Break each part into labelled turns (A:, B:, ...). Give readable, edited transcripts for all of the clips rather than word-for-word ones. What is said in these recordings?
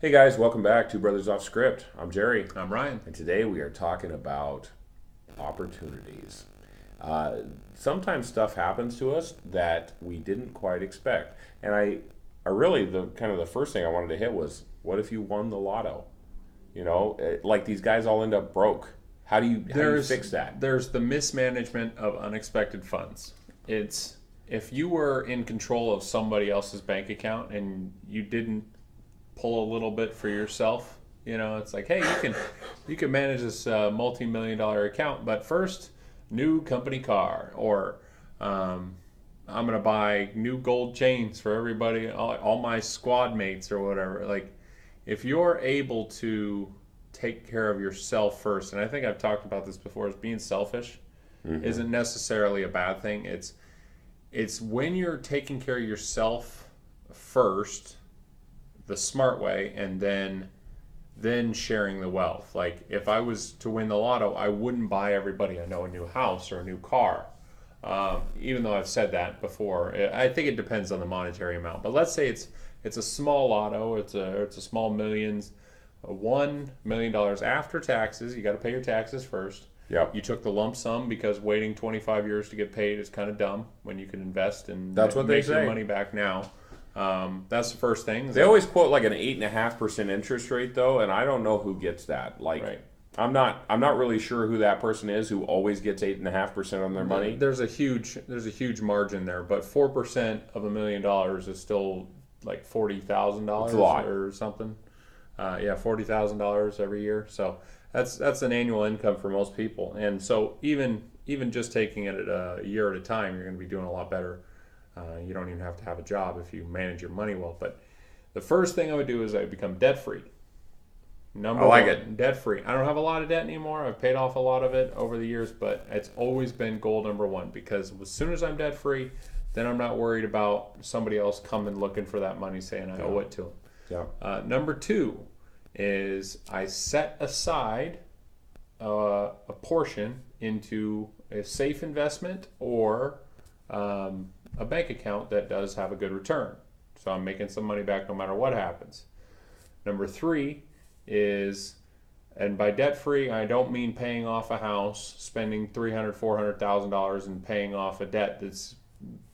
A: Hey guys, welcome back to Brothers Off Script. I'm Jerry,
B: I'm Ryan.
A: and today we are talking about opportunities. Sometimes stuff happens to us that we didn't quite expect, and I really the first thing I wanted to hit was, what if you won the lotto? Like these guys all end up broke. How do you fix that?
B: There's the mismanagement of unexpected funds. It's if you were in control of somebody else's bank account and you didn't pull a little bit for yourself, it's like, hey, you can manage this multi-million dollar account, but first, new company car, or I'm gonna buy new gold chains for everybody, all my squad mates or whatever. Like, if you're able to take care of yourself first, and I think I've talked about this before, is being selfish isn't necessarily a bad thing. It's when you're taking care of yourself first, the smart way, and then sharing the wealth. Like, if I was to win the lotto, I wouldn't buy everybody I know a new house or a new car. Even though I've said that before, I think it depends on the monetary amount. But let's say it's a small lotto. It's a small millions, $1 million after taxes. You got to pay your taxes first.
A: Yep.
B: You took the lump sum because waiting 25 years to get paid is kind of dumb when you can invest and
A: That's what they
B: make your
A: say.
B: money back now. That's the first thing.
A: They always quote like an 8.5% interest rate though, and I don't know who gets that. Like,
B: Right.
A: I'm not really sure who that person is who always gets 8.5% on their money.
B: There's a huge margin there, but 4% of $1 million is still like $40,000
A: It's a lot.
B: or something. Yeah, $40,000 every year. So that's an annual income for most people. And so even just taking it at a year at a time, you're going to be doing a lot better. You don't even have to have a job if you manage your money well. But the first thing I would do is I would become debt free.
A: I like it.
B: Debt free. I don't have a lot of debt anymore. I've paid off a lot of it over the years, but it's always been goal number one, because as soon as I'm debt free, then I'm not worried about somebody else coming looking for that money saying I owe it to them.
A: Yeah.
B: Number two is I set aside a portion into a safe investment or a bank account that does have a good return. So I'm making some money back no matter what happens. Number three is, and by debt free, I don't mean paying off a house, spending $300,000-$400,000 and paying off a debt that's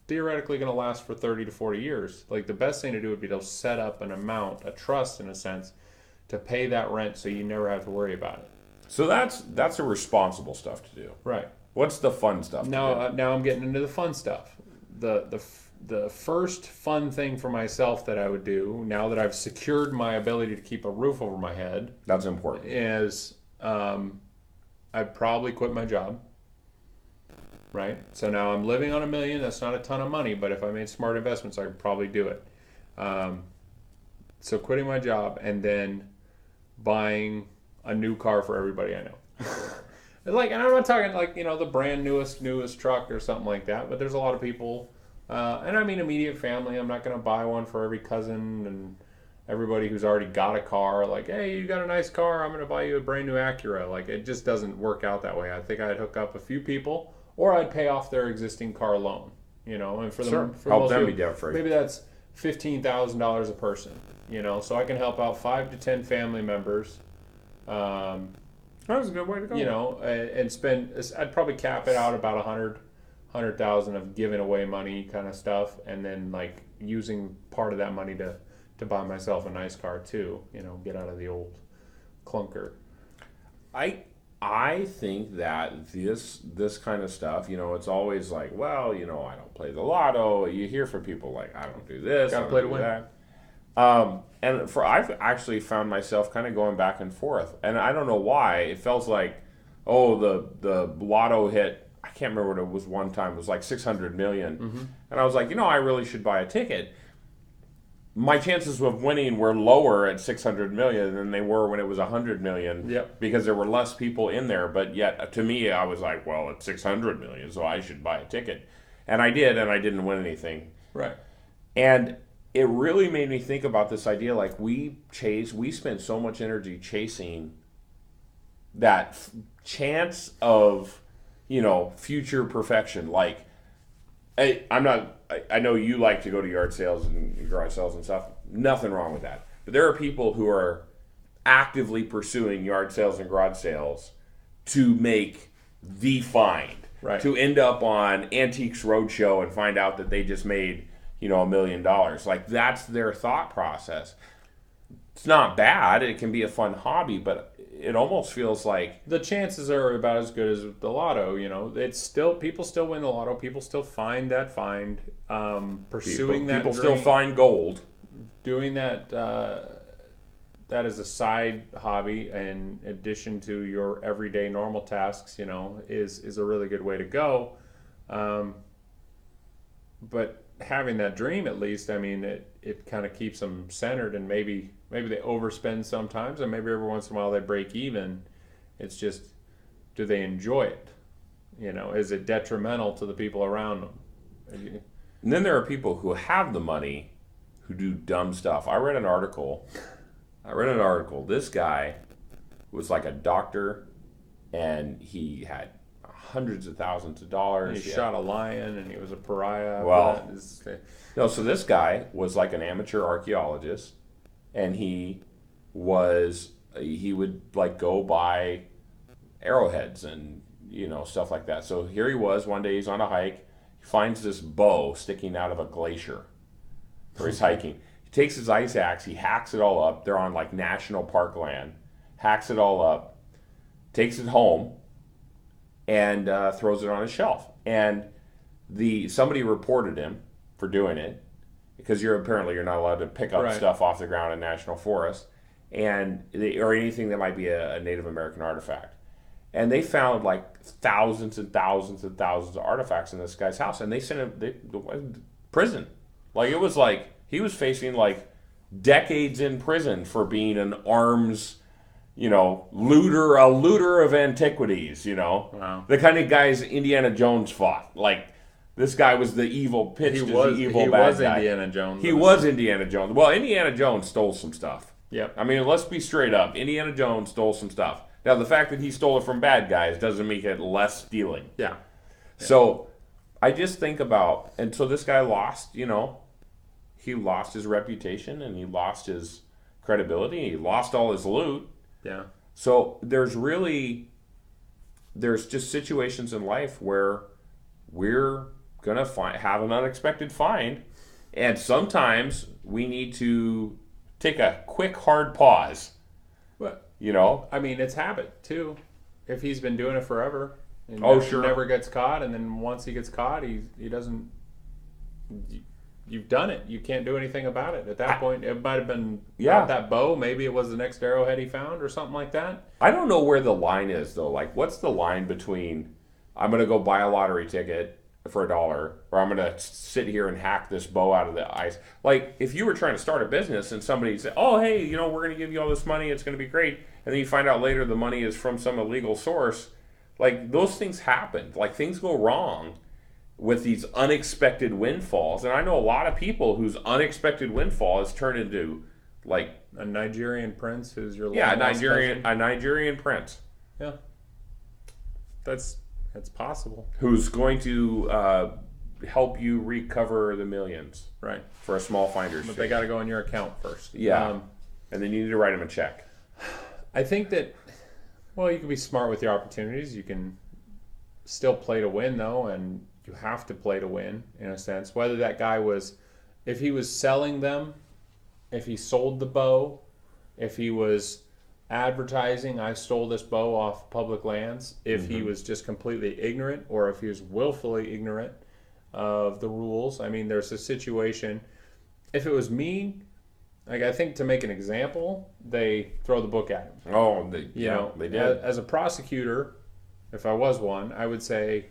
B: theoretically going to last for 30 to 40 years. Like, the best thing to do would be to set up an amount, a trust in a sense, to pay that rent so you never have to worry about it.
A: So that's a responsible stuff to do.
B: Right.
A: What's the fun stuff?
B: Now I'm getting into the fun stuff. The first fun thing for myself that I would do, now that I've secured my ability to keep a roof over my head,
A: That's important.
B: is I'd probably quit my job. Right? So now I'm living on $1 million. That's not a ton of money, but if I made smart investments, I could probably do it. So quitting my job and then buying a new car for everybody I know. And I'm not talking like, the brand newest truck or something like that, but there's a lot of people, and I mean immediate family. I'm not going to buy one for every cousin and everybody who's already got a car. Like, hey, you got a nice car, I'm going to buy you a brand new Acura. Like, it just doesn't work out that way. I think I'd hook up a few people, or I'd pay off their existing car loan, and for
A: Sure.
B: them, for
A: Help
B: most
A: them
B: people,
A: be debt free.
B: maybe that's $15,000 a person, so I can help out 5 to 10 family members.
A: That's a good way to go.
B: And spend. I'd probably cap it out about 100,000 of giving away money kind of stuff, and then like using part of that money to buy myself a nice car too. Get out of the old clunker.
A: I think that this kind of stuff, it's always like, well, I don't play the lotto. You hear from people like, I don't do this,
B: Gotta
A: I don't
B: play to
A: do
B: win.
A: that. I've actually found myself kind of going back and forth, and I don't know why. It feels like, the lotto hit. I can't remember what it was one time. It was like 600 million, and I was like, I really should buy a ticket. My chances of winning were lower at 600 million than they were when it was 100 million.
B: Yep.
A: Because there were less people in there. But yet, to me, I was like, well, it's 600 million, so I should buy a ticket, and I did, and I didn't win anything.
B: Right.
A: And it really made me think about this idea. Like, we spend so much energy chasing that chance of, future perfection. Like, I know you like to go to yard sales and garage sales and stuff. Nothing wrong with that. But there are people who are actively pursuing yard sales and garage sales to make the find,
B: Right.
A: to end up on Antiques Roadshow and find out that they just made, $1 million. Like, that's their thought process. It's not bad. It can be a fun hobby, but it almost feels like
B: the chances are about as good as the lotto. It's still, people still win the lotto. People still find that find. Pursuing that
A: people
B: dream,
A: still find gold.
B: doing that. That is a side hobby in addition to your everyday normal tasks. Is a really good way to go. But having that dream, at least, I mean, it kind of keeps them centered, and maybe they overspend sometimes, and maybe every once in a while they break even. It's just, do they enjoy it? Is it detrimental to the people around them?
A: And then there are people who have the money who do dumb stuff. I read an article. This guy was like a doctor, and he had hundreds of thousands of dollars.
B: He shot a lion, and he was a pariah.
A: Well, no. So this guy was like an amateur archaeologist, and he would like go buy arrowheads and stuff like that. So here he was one day. He's on a hike. He finds this bow sticking out of a glacier where he's hiking. He takes his ice axe. He hacks it all up. They're on like national park land. Hacks it all up. Takes it home. And throws it on a shelf. And somebody reported him for doing it, because you're not allowed to pick up stuff off the ground in national forest, or anything that might be a Native American artifact. And they found like thousands and thousands and thousands of artifacts in this guy's house, and they sent him to prison. Like, it was like he was facing like decades in prison for being an arms, looter of antiquities,
B: Wow.
A: The kind of guys Indiana Jones fought. Like, this guy was the evil, pitched as the evil bad guy.
B: Indiana Jones.
A: He was Indiana Jones. Well, Indiana Jones stole some stuff.
B: Yep.
A: I mean, let's be straight up. Indiana Jones stole some stuff. Now, the fact that he stole it from bad guys doesn't make it less stealing.
B: Yeah.
A: So, I just think about, and so this guy lost, he lost his reputation, and he lost his credibility, and he lost all his loot.
B: Yeah.
A: So there's just situations in life where we're gonna have an unexpected find, and sometimes we need to take a quick, hard pause.
B: But
A: I
B: mean, it's habit too. If he's been doing it forever, and
A: sure,
B: never gets caught, and then once he gets caught, he doesn't. You've done it. You can't do anything about it. At that point, it might have been not that bow. Maybe it was the next arrowhead he found or something like that.
A: I don't know where the line is, though. Like, what's the line between I'm going to go buy a lottery ticket for $1, or I'm going to sit here and hack this bow out of the ice? Like, if you were trying to start a business and somebody said, oh, hey, we're going to give you all this money. It's going to be great. And then you find out later the money is from some illegal source. Like, those things happen. Like, things go wrong with these unexpected windfalls. And I know a lot of people whose unexpected windfall has turned into, like,
B: a Nigerian prince who's your
A: a Nigerian prince.
B: Yeah, that's possible.
A: Who's going to help you recover the millions,
B: right?
A: For a small finder's
B: But
A: fee.
B: they got to go in your account first.
A: Yeah, and then you need to write them a check.
B: I think that, well, you can be smart with your opportunities. You can still play to win, though, and you have to play to win, in a sense. Whether that guy was, if he was selling them, if he sold the bow, if he was advertising, I stole this bow off public lands, if he was just completely ignorant, or if he was willfully ignorant of the rules. I mean, there's a situation, if it was me, like, I think to make an example, they throw the book at him.
A: Oh, they did.
B: As a prosecutor, if I was one, I would say,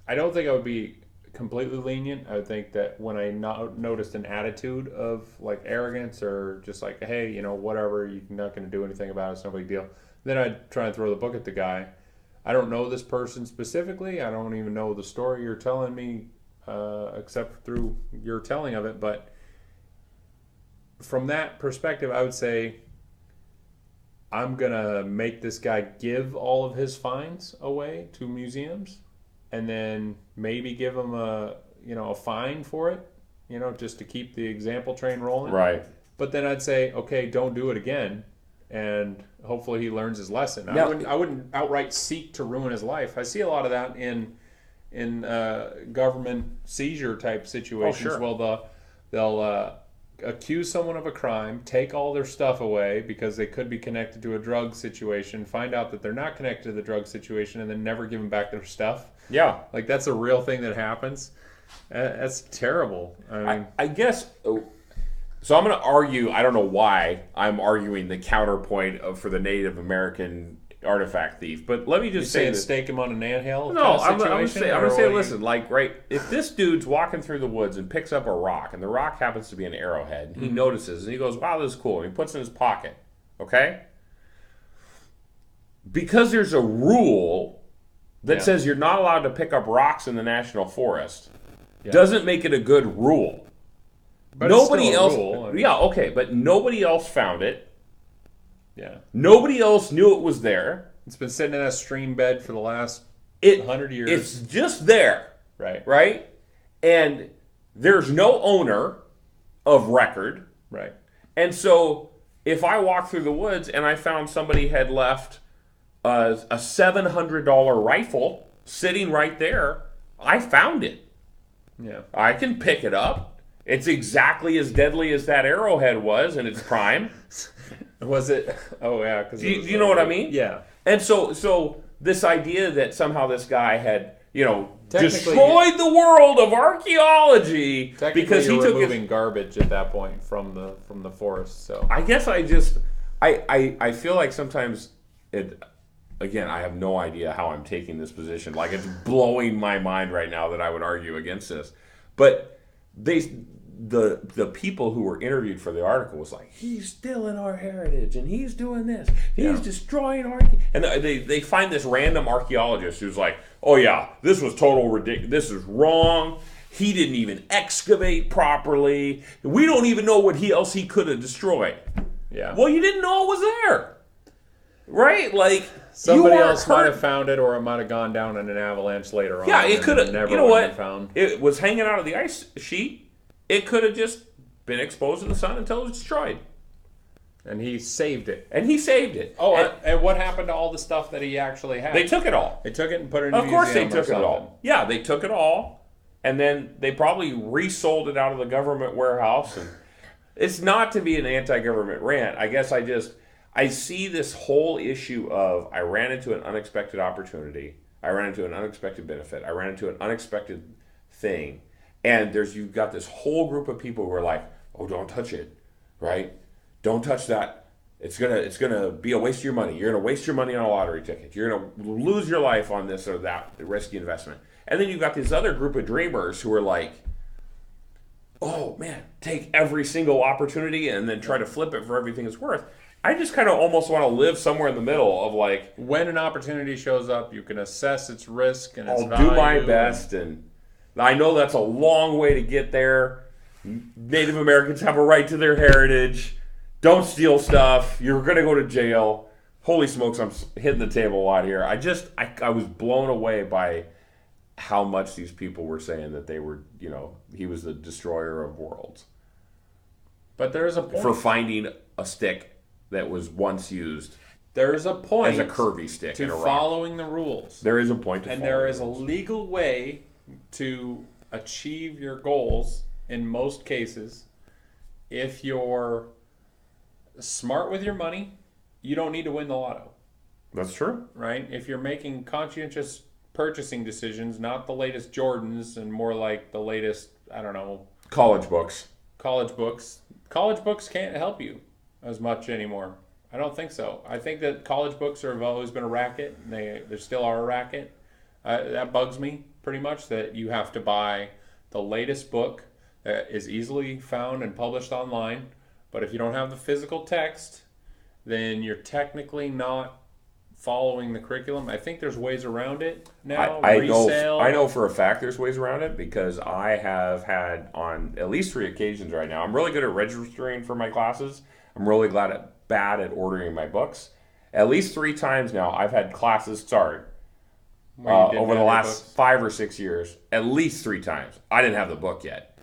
B: I don't think I would be completely lenient. I would think that when I noticed an attitude of like arrogance, or just like, hey, whatever, you're not going to do anything about it, it's no big deal, then I'd try and throw the book at the guy. I don't know this person specifically. I don't even know the story you're telling me, except through your telling of it. But from that perspective, I would say, I'm going to make this guy give all of his finds away to museums, and then maybe give him a fine for it, just to keep the example train rolling.
A: Right.
B: But then I'd say, okay, don't do it again, and hopefully he learns his lesson.
A: Now,
B: I wouldn't outright seek to ruin his life. I see a lot of that in government seizure type situations.
A: sure.
B: Well, they'll accuse someone of a crime, take all their stuff away because they could be connected to a drug situation, find out that they're not connected to the drug situation, and then never give them back their stuff.
A: Yeah.
B: Like, that's a real thing that happens. That's terrible. I mean,
A: I guess. So I'm going to argue. I don't know why I'm arguing the counterpoint for the Native American artifact thief, but let me just say this.
B: Stake him on an anthill.
A: No, I'm going to say, listen, like, right, if this dude's walking through the woods and picks up a rock, and the rock happens to be an arrowhead, and he notices, and he goes, wow, this is cool, and he puts it in his pocket, okay? Because there's a rule that says you're not allowed to pick up rocks in the national forest, doesn't make it a good rule.
B: But
A: nobody
B: it's still a
A: else,
B: rule. I mean,
A: yeah, okay, but nobody else found it.
B: Yeah.
A: Nobody else knew it was there.
B: It's been sitting in a stream bed for the last 100 years.
A: It's just there.
B: Right.
A: Right? And there's no owner of record.
B: Right.
A: And so if I walk through the woods and I found somebody had left a $700 rifle sitting right there, I found it.
B: Yeah.
A: I can pick it up. It's exactly as deadly as that arrowhead was in its prime.
B: Was it? Oh, yeah.
A: Do you know what I mean?
B: Yeah.
A: And so this idea that somehow this guy had,
B: Technically,
A: destroyed the world of archaeology because he took
B: removing garbage at that point from the forest. So
A: I guess I feel like sometimes again, I have no idea how I'm taking this position. Like, it's blowing my mind right now that I would argue against this. But the people who were interviewed for the article was like, he's stealing our heritage and he's doing this. He's destroying our... And they find this random archaeologist who's like, oh yeah, this was total ridiculous. This is wrong. He didn't even excavate properly. We don't even know what else he could have destroyed.
B: Yeah.
A: Well, you didn't know it was there. Right? Like...
B: Somebody else might have found it, or it might have gone down in an avalanche later on.
A: Yeah, it could have. You know what?
B: Found.
A: It was hanging out of the ice sheet. It could have just been exposed to the sun until it was destroyed.
B: And he saved it.
A: Oh,
B: and what happened to all the stuff that he actually had?
A: They took it all.
B: They took it and put it in a museum.
A: Of course they took it all. Yeah, they took it all. And then they probably resold it out of the government warehouse. And it's not to be an anti-government rant. I guess I see this whole issue of I ran into an unexpected opportunity. I ran into an unexpected benefit. I ran into an unexpected thing. And you've got this whole group of people who are like, oh, don't touch it, right? Don't touch that. It's gonna be a waste of your money. You're gonna waste your money on a lottery ticket. You're gonna lose your life on this or that risky investment. And then you've got this other group of dreamers who are like, oh man, take every single opportunity and then try to flip it for everything it's worth. I just kind of almost want to live somewhere in the middle of like...
B: When an opportunity shows up, you can assess its risk and its
A: I'll
B: value.
A: do my best, and I know that's a long way to get there. Native Americans have a right to their heritage. Don't steal stuff. You're going to go to jail. Holy smokes, I'm hitting the table a lot here. I was blown away by how much these people were saying that they were, he was the destroyer of worlds.
B: But there's a point.
A: For finding a stick that was once used.
B: There's a point
A: as a curvy stick
B: to
A: in a rock.
B: Following the rules.
A: There is a point to
B: and
A: following
B: there is
A: the rules.
B: A legal way to achieve your goals in most cases. If you're smart with your money, you don't need to win the lotto.
A: That's true.
B: Right? If you're making conscientious purchasing decisions, not the latest Jordans and more like the latest, I don't know,
A: college books.
B: College books can't help you as much anymore. I don't think so. I think that college books have always been a racket. They still are a racket. That bugs me pretty much, that you have to buy the latest book that is easily found and published online. But if you don't have the physical text, then you're technically not following the curriculum. I think there's ways around it now.
A: I know for a fact there's ways around it, because I have had on at least 3 occasions right now. I'm really good at registering for my classes. I'm really bad at ordering my books. At least 3 times now I've had classes start over the last 5 or 6 years. At least 3 times. I didn't have the book yet.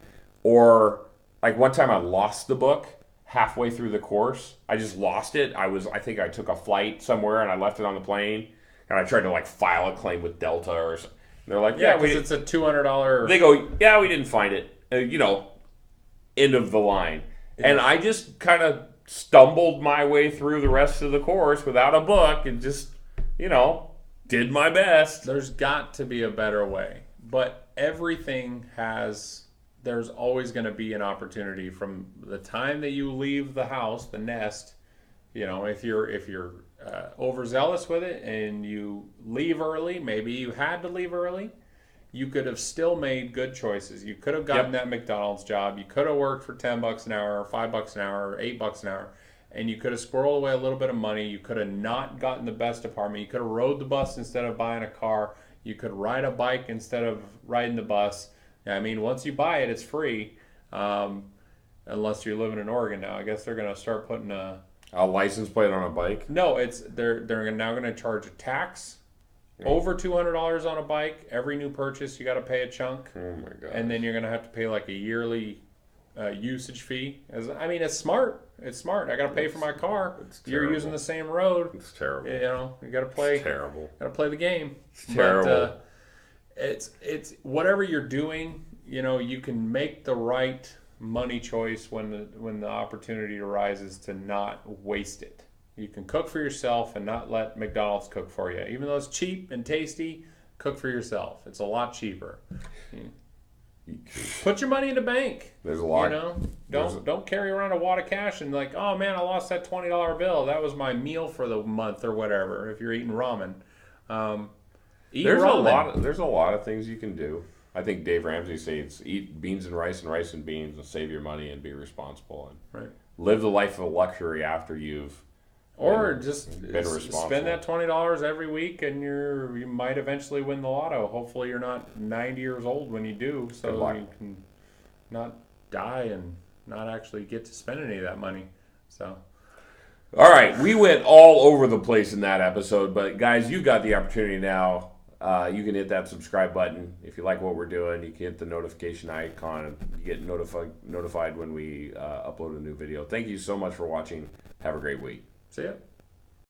A: Or like one time I lost the book halfway through the course. I just lost it. I think I took a flight somewhere and I left it on the plane, and I tried to like file a claim with Delta or something. They're like,
B: Yeah, because it's a $200.
A: They go, yeah, we didn't find it. End of the line. Yeah. And I just kind of stumbled my way through the rest of the course without a book and just, did my best.
B: There's got to be a better way. But everything there's always going to be an opportunity from the time that you leave the house, the nest. If you're overzealous with it and you leave early, maybe you had to leave early, you could have still made good choices. You could have gotten that McDonald's job. You could have worked for $10 an hour, or $5 an hour, or $8 an hour, and you could have squirreled away a little bit of money. You could have not gotten the best apartment. You could have rode the bus instead of buying a car. You could ride a bike instead of riding the bus. I mean, once you buy it, it's free, unless you're living in Oregon now. I guess they're going to start putting a
A: license plate on a bike.
B: No, they're now going to charge a tax. Over $200 on a bike. Every new purchase, you got to pay a chunk.
A: Oh my god!
B: And then you're going to have to pay like a yearly usage fee. It's smart. It's smart. I got to pay for my car. You're using the same road.
A: It's terrible.
B: You got to play.
A: It's terrible.
B: Got to play the game.
A: It's terrible.
B: It's whatever you're doing. You can make the right money choice when the opportunity arises to not waste it. You can cook for yourself and not let McDonald's cook for you. Even though it's cheap and tasty, cook for yourself. It's a lot cheaper. Put your money in the bank.
A: There's a lot.
B: Don't carry around a wad of cash and like, oh man, I lost that $20 bill. That was my meal for the month or whatever. If you're eating ramen,
A: there's ramen. There's a lot of things you can do. I think Dave Ramsey says eat beans and rice and beans and save your money and be responsible and live the life of luxury after you've.
B: Or just spend that $20 every week, and you might eventually win the lotto. Hopefully, you're not 90 years old when you do, so you can not die and not actually get to spend any of that money. So,
A: all right, we went all over the place in that episode, but guys, you got the opportunity now. You can hit that subscribe button if you like what we're doing. You can hit the notification icon, and you get notified when we upload a new video. Thank you so much for watching. Have a great week.
B: See ya.